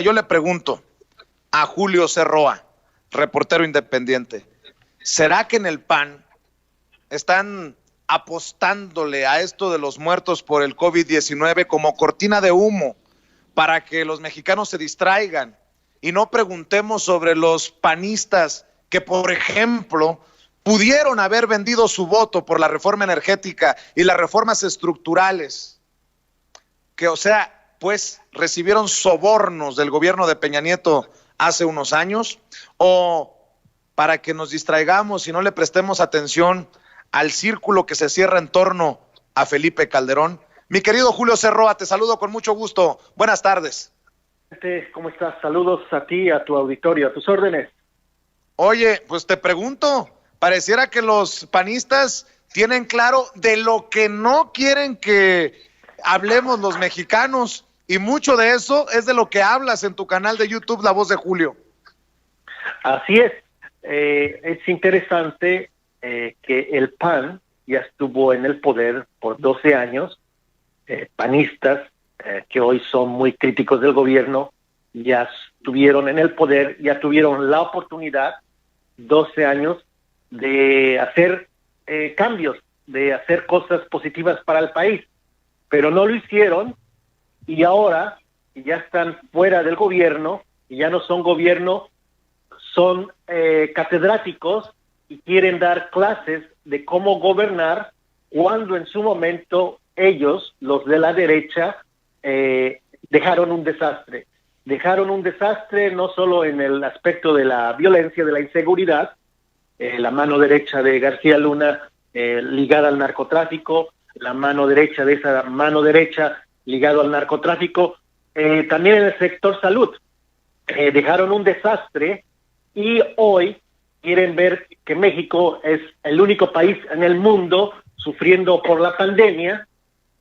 yo le pregunto a Julio C. Roa, reportero independiente, ¿será que en el PAN están apostándole a esto de los muertos por el COVID-19 como cortina de humo para que los mexicanos se distraigan y no preguntemos sobre los panistas que, por ejemplo, pudieron haber vendido su voto por la reforma energética y las reformas estructurales, que, o sea, pues recibieron sobornos del gobierno de Peña Nieto hace unos años, o para que nos distraigamos y no le prestemos atención al círculo que se cierra en torno a Felipe Calderón? Mi querido Julio C. Roa, te saludo con mucho gusto. Buenas tardes. ¿Cómo estás? Saludos a ti, a tu auditorio, a tus órdenes. Oye, pues te pregunto, pareciera que los panistas tienen claro de lo que no quieren que hablemos los mexicanos, y mucho de eso es de lo que hablas en tu canal de YouTube, La Voz de Julio. Así es interesante que el PAN ya estuvo en el poder por 12 años, panistas que hoy son muy críticos del gobierno, ya estuvieron en el poder, ya tuvieron la oportunidad, 12 años, de hacer cambios, de hacer cosas positivas para el país, pero no lo hicieron, y ahora ya están fuera del gobierno, y ya no son gobierno, son catedráticos, y quieren dar clases de cómo gobernar, cuando en su momento ellos, los de la derecha, dejaron un desastre. Dejaron un desastre no solo en el aspecto de la violencia, de la inseguridad, la mano derecha de García Luna ligada al narcotráfico, la mano derecha de esa mano derecha ligado al narcotráfico, también en el sector salud. Dejaron un desastre, y hoy quieren ver que México es el único país en el mundo sufriendo por la pandemia,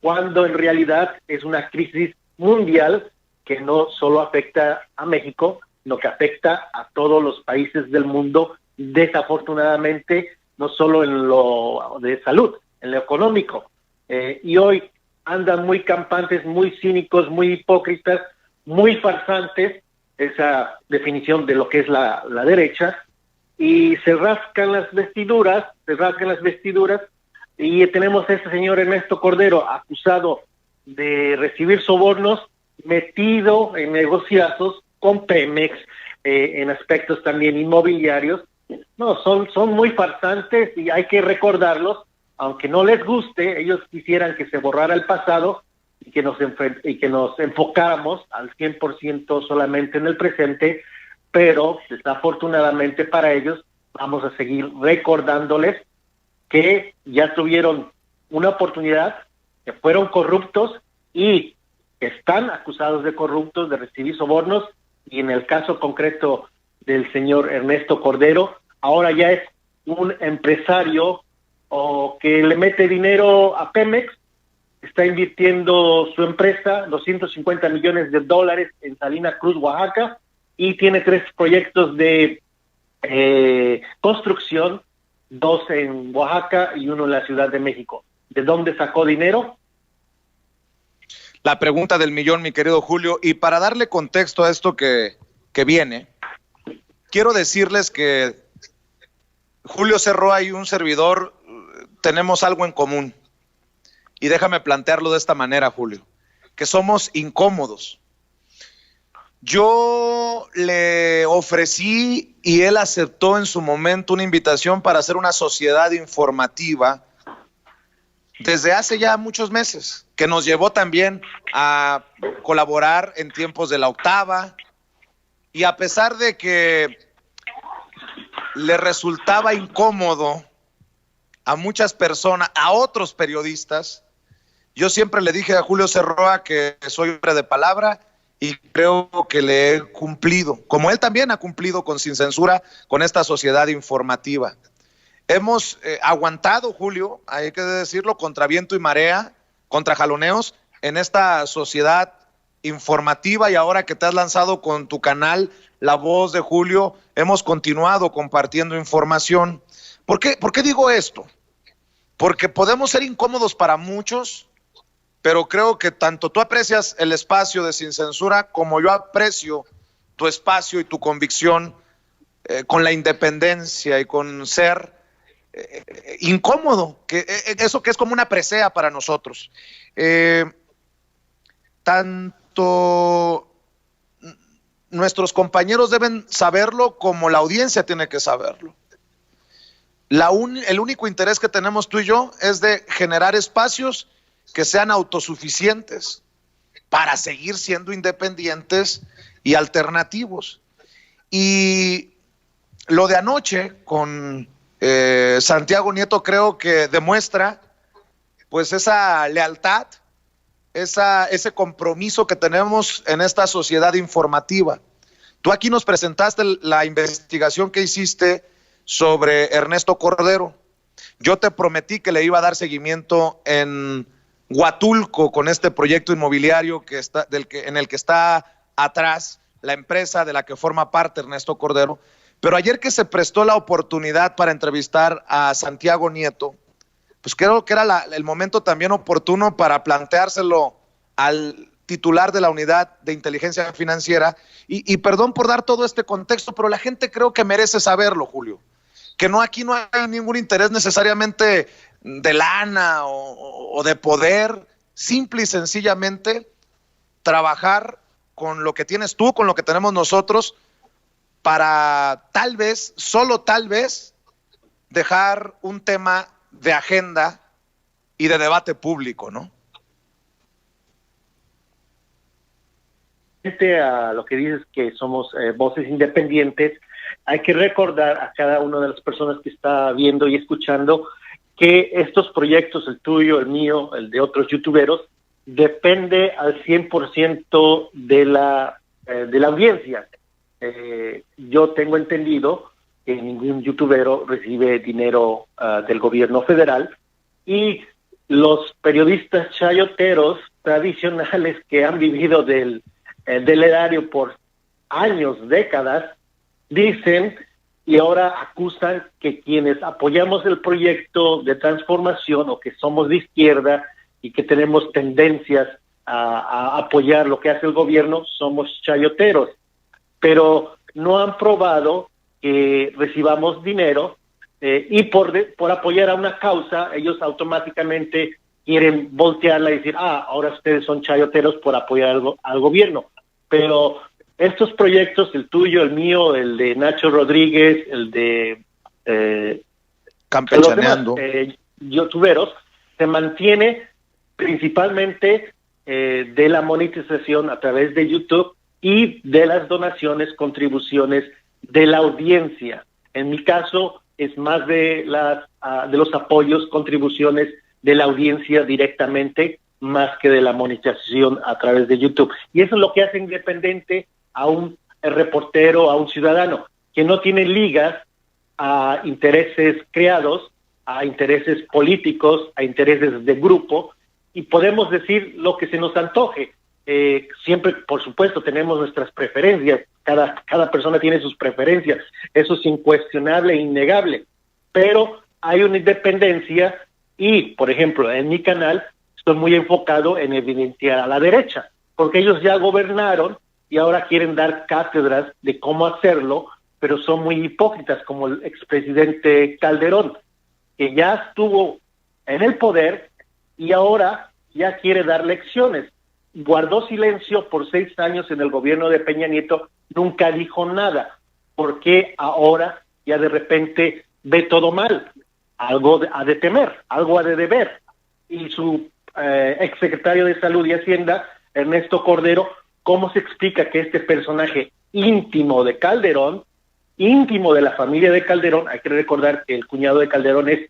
cuando en realidad es una crisis mundial que no solo afecta a México, sino que afecta a todos los países del mundo, desafortunadamente, no solo en lo de salud, en lo económico. Y hoy andan muy campantes, muy cínicos, muy hipócritas, muy farsantes, esa definición de lo que es la derecha, y se rascan las vestiduras, y tenemos a este señor Ernesto Cordero, acusado de recibir sobornos, metido en negociazos con Pemex, en aspectos también inmobiliarios. No, son muy farsantes, y hay que recordarlos, aunque no les guste. Ellos quisieran que se borrara el pasado y que nos enfocáramos al 100% solamente en el presente, pero desafortunadamente para ellos vamos a seguir recordándoles que ya tuvieron una oportunidad, que fueron corruptos y están acusados de corruptos, de recibir sobornos, y en el caso concreto del señor Ernesto Cordero, ahora ya es un empresario que le mete dinero a Pemex, está invirtiendo su empresa $250 millones en Salina Cruz, Oaxaca, y tiene 3 proyectos de construcción, 2 en Oaxaca y 1 en la Ciudad de México. ¿De dónde sacó dinero? La pregunta del millón, mi querido Julio, y para darle contexto a esto que viene, quiero decirles que Julio C. Roa y un servidor tenemos algo en común, y déjame plantearlo de esta manera, Julio, que somos incómodos. Yo le ofrecí y él aceptó en su momento una invitación para hacer una sociedad informativa desde hace ya muchos meses, que nos llevó también a colaborar en tiempos de La Octava, y a pesar de que le resultaba incómodo a muchas personas, a otros periodistas, yo siempre le dije a Julio C. Roa que soy hombre de palabra, y creo que le he cumplido, como él también ha cumplido con Sin Censura, con esta sociedad informativa. Hemos aguantado, Julio, hay que decirlo, contra viento y marea, contra jaloneos, en esta sociedad informativa, y ahora que te has lanzado con tu canal La Voz de Julio, hemos continuado compartiendo información. ¿Por qué digo esto? Porque podemos ser incómodos para muchos, pero creo que tanto tú aprecias el espacio de Sin Censura como yo aprecio tu espacio y tu convicción con la independencia y con ser incómodo, eso que es como una presea para nosotros. Tanto nuestros compañeros deben saberlo como la audiencia tiene que saberlo. El único interés que tenemos tú y yo es de generar espacios que sean autosuficientes para seguir siendo independientes y alternativos. Y lo de anoche con Santiago Nieto creo que demuestra pues esa lealtad, ese compromiso que tenemos en esta sociedad informativa. Tú aquí nos presentaste la investigación que hiciste sobre Ernesto Cordero. Yo te prometí que le iba a dar seguimiento en Huatulco con este proyecto inmobiliario en el que está atrás la empresa de la que forma parte Ernesto Cordero. Pero ayer que se prestó la oportunidad para entrevistar a Santiago Nieto, pues creo que era el momento también oportuno para planteárselo al titular de la Unidad de Inteligencia Financiera. Y perdón por dar todo este contexto, pero la gente creo que merece saberlo, Julio. Que aquí no hay ningún interés necesariamente de lana o de poder, simple y sencillamente trabajar con lo que tienes tú, con lo que tenemos nosotros, para tal vez, solo tal vez, dejar un tema de agenda y de debate público, ¿no? A lo que dices que somos voces independientes, hay que recordar a cada una de las personas que está viendo y escuchando que estos proyectos, el tuyo, el mío, el de otros youtuberos, depende al 100% de la audiencia. Yo tengo entendido que ningún youtubero recibe dinero del gobierno federal, y los periodistas chayoteros tradicionales que han vivido del erario por años, décadas, dicen y ahora acusan que quienes apoyamos el proyecto de transformación o que somos de izquierda y que tenemos tendencias a apoyar lo que hace el gobierno somos chayoteros, pero no han probado que recibamos dinero y por apoyar a una causa ellos automáticamente quieren voltearla y decir, ahora ustedes son chayoteros por apoyar al gobierno. Pero estos proyectos, el tuyo, el mío, el de Nacho Rodríguez, el de Campechaneando, youtuberos, se mantiene principalmente de la monetización a través de YouTube y de las donaciones, contribuciones de la audiencia. En mi caso es más de los apoyos, contribuciones de la audiencia directamente, más que de la monetización a través de YouTube. Y eso es lo que hace independiente a un reportero, a un ciudadano, que no tiene ligas a intereses creados, a intereses políticos, a intereses de grupo, y podemos decir lo que se nos antoje. Siempre, por supuesto, tenemos nuestras preferencias, cada persona tiene sus preferencias, eso es incuestionable e innegable, pero hay una independencia y, por ejemplo, en mi canal estoy muy enfocado en evidenciar a la derecha, porque ellos ya gobernaron y ahora quieren dar cátedras de cómo hacerlo, pero son muy hipócritas, como el expresidente Calderón, que ya estuvo en el poder y ahora ya quiere dar lecciones. Guardó silencio por 6 años en el gobierno de Peña Nieto, nunca dijo nada. ¿Por qué ahora ya de repente ve todo mal? Algo ha de temer, algo ha de deber. Y su exsecretario de Salud y Hacienda, Ernesto Cordero, ¿cómo se explica que este personaje íntimo de Calderón, íntimo de la familia de Calderón, hay que recordar que el cuñado de Calderón es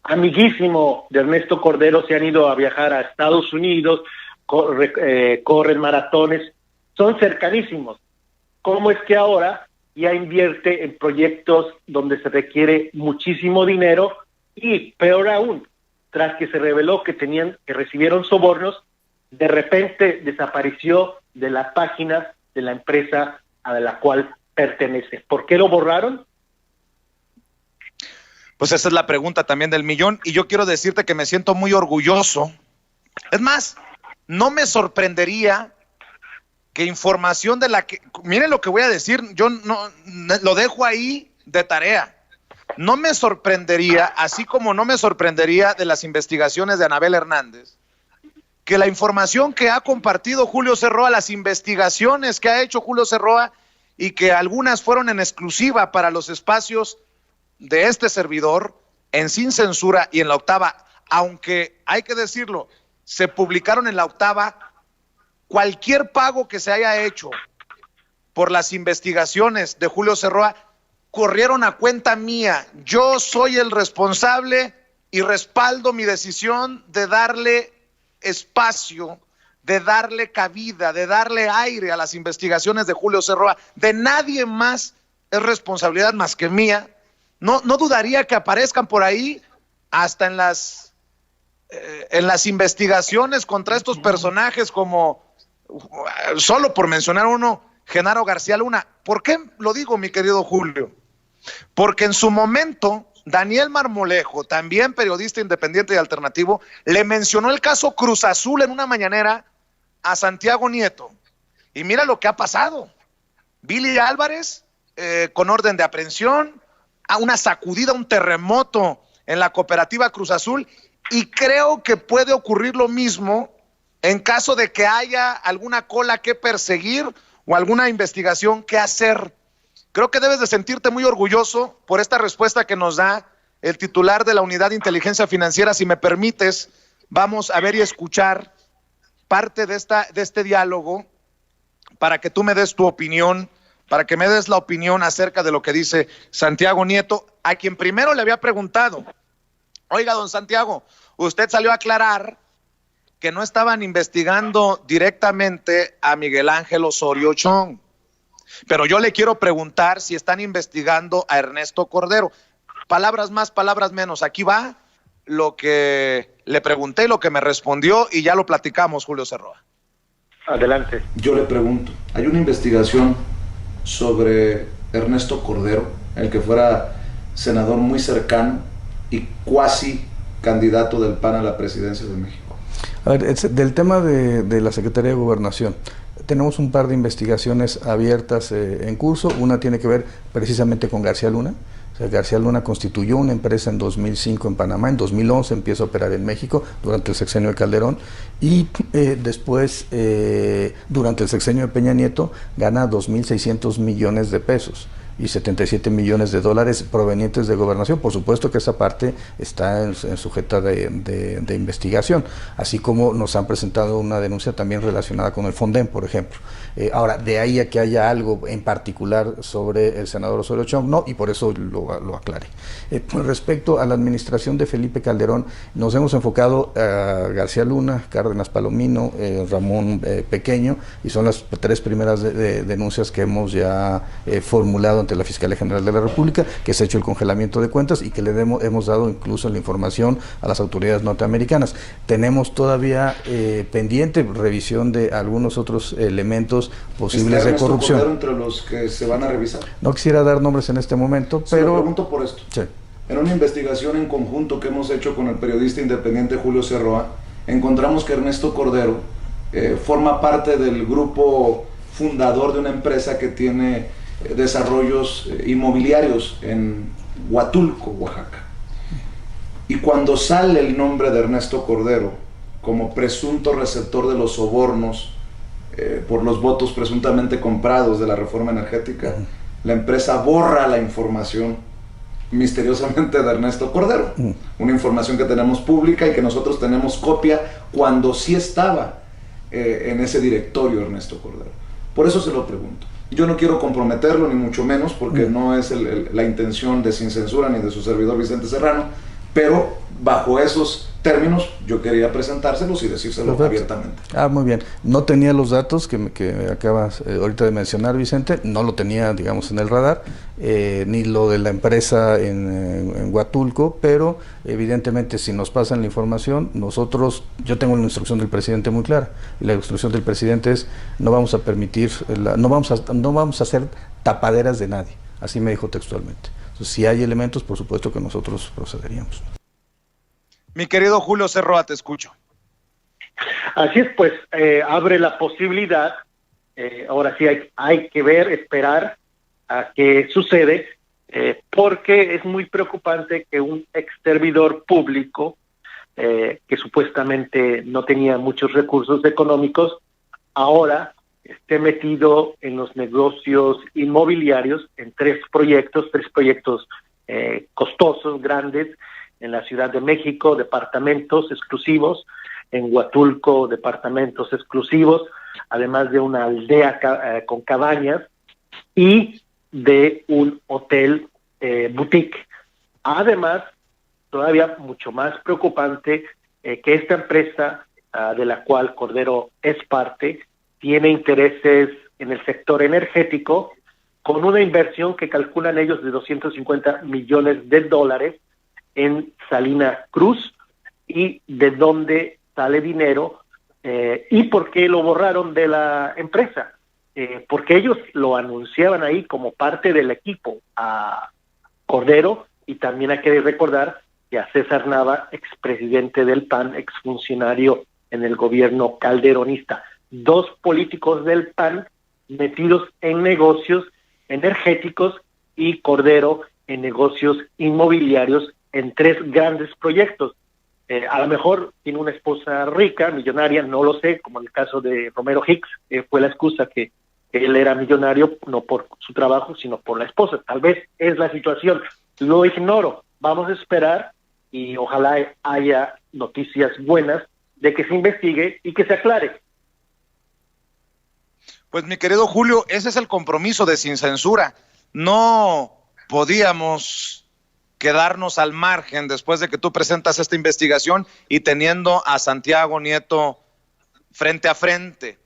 amiguísimo de Ernesto Cordero, se han ido a viajar a Estados Unidos, corren maratones, son cercanísimos? ¿Cómo es que ahora ya invierte en proyectos donde se requiere muchísimo dinero y, peor aún, tras que se reveló que recibieron sobornos, de repente desapareció de las páginas de la empresa a la cual pertenece? ¿Por qué lo borraron? Pues esa es la pregunta también del millón, y yo quiero decirte que me siento muy orgulloso Es más, no me sorprendería que información de la que, miren lo que voy a decir, yo no lo dejo ahí de tarea. No me sorprendería, así como no me sorprendería de las investigaciones de Anabel Hernández, que la información que ha compartido Julio Cerroa, las investigaciones que ha hecho Julio Cerroa, y que algunas fueron en exclusiva para los espacios de este servidor, en Sin Censura y en La Octava, aunque hay que decirlo, se publicaron en La Octava, cualquier pago que se haya hecho por las investigaciones de Julio Cerroa, corrieron a cuenta mía. Yo soy el responsable y respaldo mi decisión de darle espacio, de darle cabida, de darle aire a las investigaciones de Julio Cerroa. De nadie más es responsabilidad más que mía. No dudaría que aparezcan por ahí hasta en las investigaciones contra estos personajes, como, solo por mencionar uno, Genaro García Luna. ¿Por qué lo digo, mi querido Julio? Porque en su momento Daniel Marmolejo, también periodista independiente y alternativo, le mencionó el caso Cruz Azul en una mañanera a Santiago Nieto. Y mira lo que ha pasado. Billy Álvarez, con orden de aprehensión, a una sacudida, un terremoto en la cooperativa Cruz Azul, y creo que puede ocurrir lo mismo en caso de que haya alguna cola que perseguir o alguna investigación que hacer. Creo que debes de sentirte muy orgulloso por esta respuesta que nos da el titular de la Unidad de Inteligencia Financiera. Si me permites, vamos a ver y escuchar parte de este diálogo para que tú me des tu opinión, para que me des la opinión acerca de lo que dice Santiago Nieto, a quien primero le había preguntado: oiga, don Santiago, usted salió a aclarar que no estaban investigando directamente a Miguel Ángel Osorio Chong, pero yo le quiero preguntar si están investigando a Ernesto Cordero. Palabras más, palabras menos. Aquí va lo que le pregunté y lo que me respondió, y ya lo platicamos, Julio Cerroa. Adelante. Yo le pregunto, ¿hay una investigación sobre Ernesto Cordero, el que fuera senador muy cercano y cuasi candidato del PAN a la presidencia de México? A ver, del tema de la Secretaría de Gobernación, tenemos un par de investigaciones abiertas en curso. Una tiene que ver precisamente con García Luna. O sea, García Luna constituyó una empresa en 2005 en Panamá, en 2011 empieza a operar en México durante el sexenio de Calderón, y después, durante el sexenio de Peña Nieto, gana 2.600 millones de pesos y 77 millones de dólares provenientes de gobernación. Por supuesto que esa parte está sujeta de investigación, así como nos han presentado una denuncia también relacionada con el Fonden, por ejemplo. Ahora, de ahí a que haya algo en particular sobre el senador Osorio Chong, no, y por eso lo aclaré. Respecto a la administración de Felipe Calderón, nos hemos enfocado a García Luna, Cárdenas Palomino, Ramón Pequeño, y son las tres primeras denuncias que hemos ya formulado ante la Fiscalía General de la República, que se ha hecho el congelamiento de cuentas y que le hemos dado incluso la información a las autoridades norteamericanas. Tenemos todavía pendiente revisión de algunos otros elementos posibles de corrupción. ¿Está entre los que se van a revisar? No quisiera dar nombres en este momento, pero... Se lo pregunto por esto. Sí. En una investigación en conjunto que hemos hecho con el periodista independiente Julio Cerroa, encontramos que Ernesto Cordero forma parte del grupo fundador de una empresa que tiene desarrollos inmobiliarios en Huatulco, Oaxaca. Y cuando sale el nombre de Ernesto Cordero como presunto receptor de los sobornos por los votos presuntamente comprados de la reforma energética, la empresa borra la información misteriosamente de Ernesto Cordero, una información que tenemos pública y que nosotros tenemos copia cuando sí estaba en ese directorio Ernesto Cordero. Por eso se lo pregunto. Yo no quiero comprometerlo, ni mucho menos, porque no es la intención de Sin Censura ni de su servidor Vicente Serrano, pero bajo esos términos yo quería presentárselos y decírselo abiertamente. Muy bien. No tenía los datos que acabas ahorita de mencionar, Vicente, no lo tenía, digamos, en el radar, ni lo de la empresa en Huatulco, pero evidentemente si nos pasan la información, yo tengo una instrucción del presidente muy clara, y la instrucción del presidente es: no vamos a permitir, no vamos a hacer tapaderas de nadie, así me dijo textualmente. Entonces, si hay elementos, por supuesto que nosotros procederíamos. Mi querido Julio Cerroa, te escucho. Así es, pues abre la posibilidad, ahora sí hay que ver, esperar a qué sucede, porque es muy preocupante que un ex servidor público, que supuestamente no tenía muchos recursos económicos, ahora esté metido en los negocios inmobiliarios en tres proyectos costosos, grandes, en la Ciudad de México, departamentos exclusivos, en Huatulco, departamentos exclusivos, además de una aldea con cabañas y de un hotel boutique. Además, todavía mucho más preocupante, que esta empresa de la cual Cordero es parte, tiene intereses en el sector energético, con una inversión que calculan ellos de $250 millones en Salina Cruz, y de dónde sale dinero, y por qué lo borraron de la empresa, porque ellos lo anunciaban ahí como parte del equipo a Cordero, y también hay que recordar que a César Nava, expresidente del PAN, exfuncionario en el gobierno calderonista. Dos políticos del PAN metidos en negocios energéticos y Cordero en negocios inmobiliarios en tres grandes proyectos. A lo mejor tiene una esposa rica, millonaria, no lo sé, como en el caso de Romero Hicks, fue la excusa que él era millonario no por su trabajo, sino por la esposa. Tal vez es la situación, lo ignoro. Vamos a esperar y ojalá haya noticias buenas de que se investigue y que se aclare. Pues mi querido Julio, ese es el compromiso de Sin Censura. No podíamos quedarnos al margen después de que tú presentas esta investigación y teniendo a Santiago Nieto frente a frente.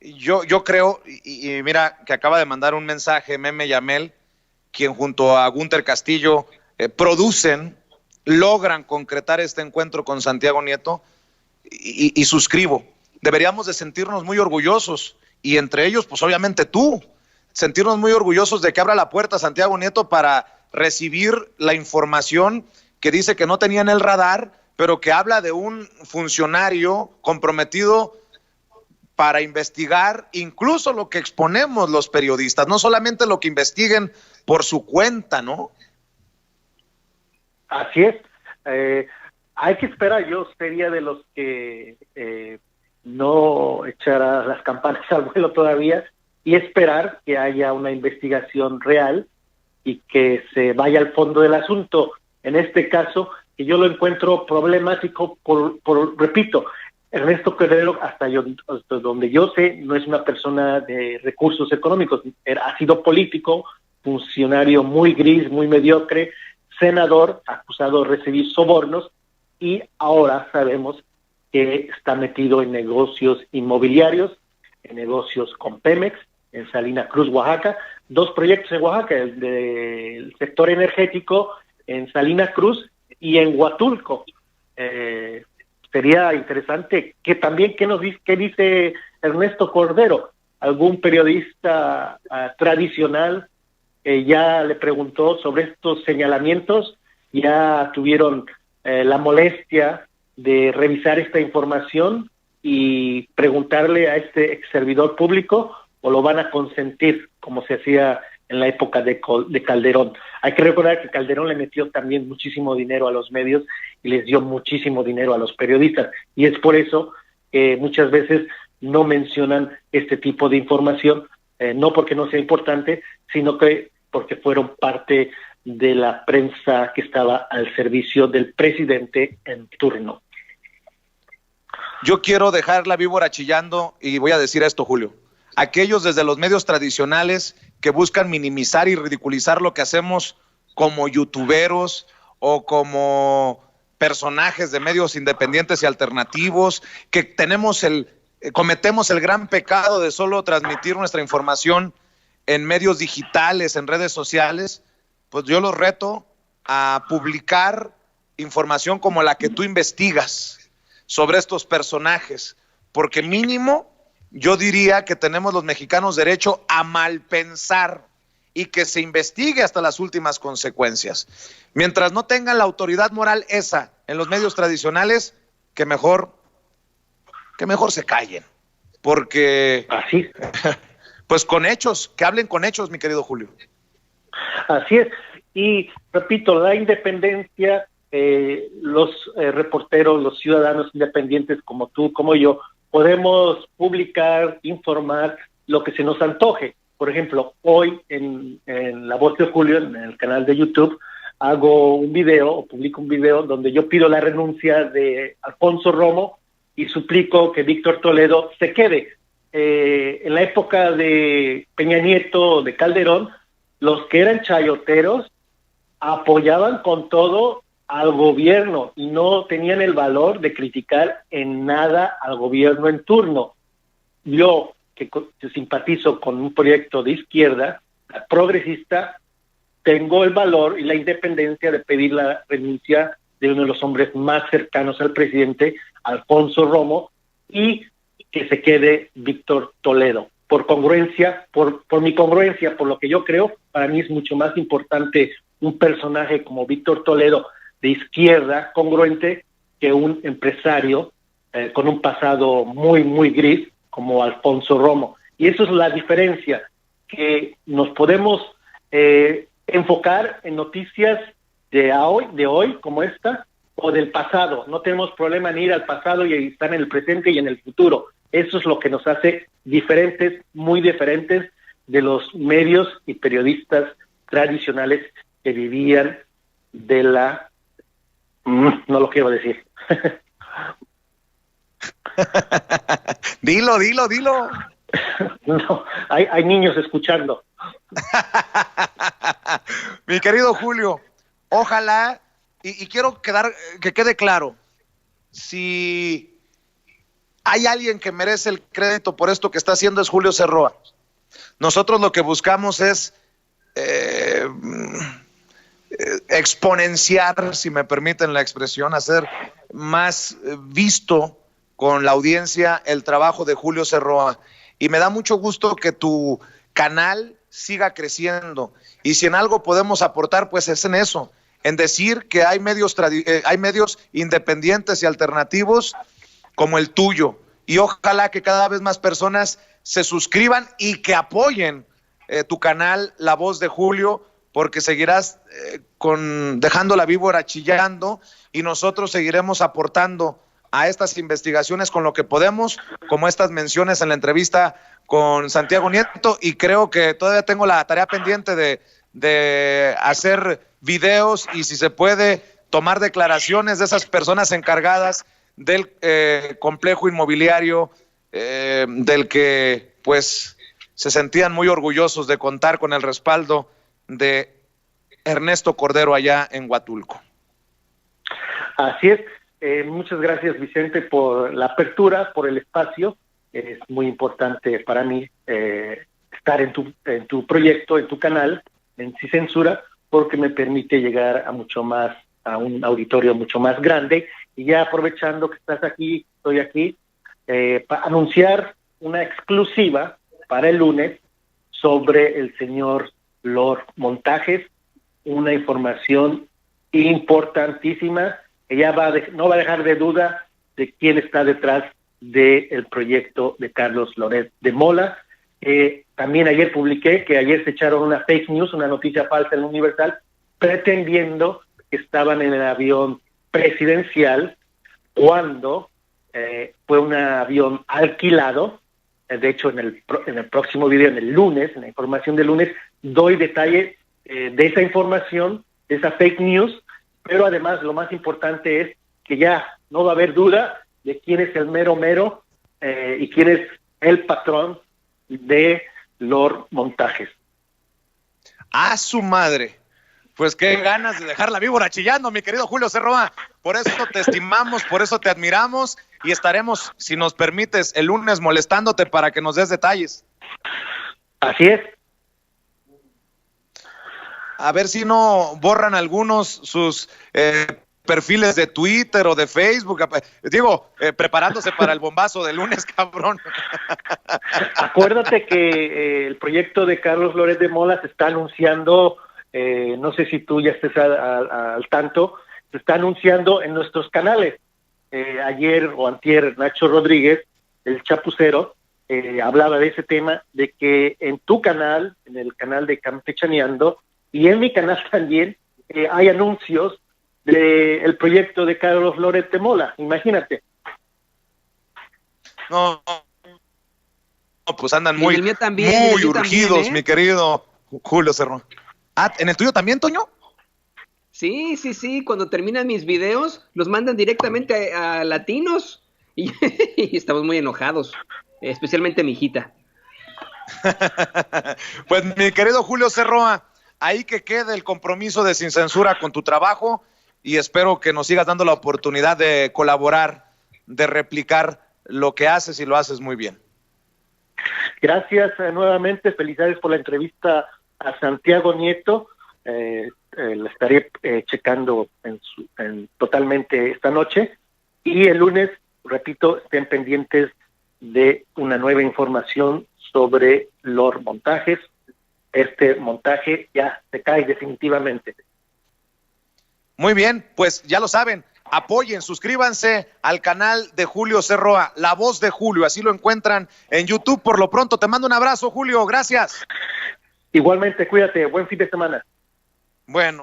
Yo creo, y mira que acaba de mandar un mensaje Meme Yamel, quien junto a Gunter Castillo logran concretar este encuentro con Santiago Nieto, y suscribo. Deberíamos de sentirnos muy orgullosos, y entre ellos, pues obviamente tú, sentirnos muy orgullosos de que abra la puerta Santiago Nieto para recibir la información que dice que no tenía en el radar, pero que habla de un funcionario comprometido para investigar incluso lo que exponemos los periodistas, no solamente lo que investiguen por su cuenta, ¿no? Así es. Hay que esperar. Yo sería de los que no echara las campanas al vuelo todavía y esperar que haya una investigación real y que se vaya al fondo del asunto. En este caso, que yo lo encuentro problemático repito, Ernesto Cordero, hasta donde yo sé, no es una persona de recursos económicos. Ha sido político, funcionario muy gris, muy mediocre, senador, acusado de recibir sobornos, y ahora sabemos que está metido en negocios inmobiliarios, en negocios con Pemex, en Salina Cruz, Oaxaca, dos proyectos en Oaxaca, el del sector energético en Salina Cruz y en Huatulco. Sería interesante que también qué dice Ernesto Cordero, algún periodista tradicional ya le preguntó sobre estos señalamientos, ya tuvieron la molestia de revisar esta información y preguntarle a este ex servidor público, o lo van a consentir como se hacía en la época de Calderón. Hay que recordar que Calderón le metió también muchísimo dinero a los medios y les dio muchísimo dinero a los periodistas, y es por eso que muchas veces no mencionan este tipo de información, no porque no sea importante, sino que porque fueron parte de la prensa que estaba al servicio del presidente en turno. Yo quiero dejar la víbora chillando y voy a decir esto, Julio. Aquellos desde los medios tradicionales que buscan minimizar y ridiculizar lo que hacemos como youtuberos o como personajes de medios independientes y alternativos, que cometemos el gran pecado de solo transmitir nuestra información en medios digitales, en redes sociales, pues yo los reto a publicar información como la que tú investigas sobre estos personajes, porque mínimo yo diría que tenemos los mexicanos derecho a malpensar y que se investigue hasta las últimas consecuencias. Mientras no tengan la autoridad moral esa en los medios tradicionales, que mejor que mejor se callen, porque Así, pues con hechos, que hablen con hechos, mi querido Julio. así es. Y repito, la independencia, los reporteros, los ciudadanos independientes como tú, como yo, podemos publicar, informar lo que se nos antoje. Por ejemplo, hoy en La Voz de Julio, en el canal de YouTube, hago un video o publico un video donde yo pido la renuncia de Alfonso Romo y suplico que Víctor Toledo se quede. En la época de Peña Nieto, de Calderón, los que eran chayoteros apoyaban con todo al gobierno y no tenían el valor de criticar en nada al gobierno en turno. Yo, que simpatizo con un proyecto de izquierda, progresista, tengo el valor y la independencia de pedir la renuncia de uno de los hombres más cercanos al presidente, Alfonso Romo, y que se quede Víctor Toledo. Por congruencia, por mi congruencia, por lo que yo creo, para mí es mucho más importante un personaje como Víctor Toledo, de izquierda, congruente, que un empresario con un pasado muy, muy gris, como Alfonso Romo. Y eso es la diferencia, que nos podemos enfocar en noticias de hoy, como esta, o del pasado. No tenemos problema en ir al pasado y estar en el presente y en el futuro. Eso es lo que nos hace diferentes, muy diferentes de los medios y periodistas tradicionales que vivían de la... no lo quiero decir. Dilo. No, hay niños escuchando. Mi querido Julio, ojalá, y quiero que quede claro, si hay alguien que merece el crédito por esto que está haciendo es Julio Serroa. Nosotros lo que buscamos es exponenciar, si me permiten la expresión, hacer más visto con la audiencia el trabajo de Julio Serroa. Y me da mucho gusto que tu canal siga creciendo. Y si en algo podemos aportar, pues es en eso, en decir que hay medios independientes y alternativos como el tuyo. Y ojalá que cada vez más personas se suscriban y que apoyen tu canal La Voz de Julio, porque seguirás dejando la víbora chillando y nosotros seguiremos aportando a estas investigaciones con lo que podemos, como estas menciones en la entrevista con Santiago Nieto, y creo que todavía tengo la tarea pendiente de hacer videos y, si se puede, tomar declaraciones de esas personas encargadas del complejo inmobiliario del que pues se sentían muy orgullosos de contar con el respaldo de Ernesto Cordero allá en Huatulco. Así es. Muchas gracias, Vicente, por la apertura, por el espacio. Es muy importante para mí estar en tu proyecto, en tu canal, en Sin Censura, porque me permite llegar a un auditorio mucho más grande. Y ya aprovechando que estás aquí, estoy aquí, para anunciar una exclusiva para el lunes sobre el señor Lord Montajes, una información importantísima. Ella no va a dejar de duda de quién está detrás del proyecto de Carlos Loret de Mola. También ayer publiqué que ayer se echaron una fake news, una noticia falsa en el Universal, pretendiendo que estaban en el avión presidencial cuando fue un avión alquilado. De hecho, en el próximo video, en el lunes, en la información del lunes, doy detalle de esa información, de esa fake news. Pero además lo más importante es que ya no va a haber duda de quién es el mero y quién es el patrón de Lord Montajes. ¡A su madre! Pues qué ganas de dejar la víbora chillando, mi querido Julio Serroa. Por eso te estimamos, por eso te admiramos y estaremos, si nos permites, el lunes molestándote para que nos des detalles. Así es. A ver si no borran algunos sus perfiles de Twitter o de Facebook. Digo, preparándose para el bombazo del lunes, cabrón. Acuérdate que el proyecto de Carlos Loret de Mola se está anunciando, no sé si tú ya estés al tanto, se está anunciando en nuestros canales. ayer o antier Nacho Rodríguez, el chapucero, hablaba de ese tema, de que en tu canal, en el canal de Campechaneando, y en mi canal también, hay anuncios del proyecto de Carlos Loret de Mola, imagínate. No, pues andan muy, el mío también, muy urgidos, también, mi querido Julio Cerro. Ah, ¿en el tuyo también, Toño? Sí, cuando terminan mis videos, los mandan directamente a latinos y, y estamos muy enojados, especialmente mi hijita. Pues mi querido Julio Cerroa, ahí que quede el compromiso de Sin Censura con tu trabajo y espero que nos sigas dando la oportunidad de colaborar, de replicar lo que haces y lo haces muy bien. Gracias nuevamente, felicidades por la entrevista a Santiago Nieto. La estaré checando totalmente esta noche y el lunes, repito, estén pendientes de una nueva información sobre los montajes. Este montaje ya se cae definitivamente. Muy bien, pues ya lo saben, apoyen, suscríbanse al canal de Julio Cerroa, La Voz de Julio, así lo encuentran en YouTube. Por lo pronto, te mando un abrazo, Julio, gracias. Igualmente, cuídate, buen fin de semana. Bueno.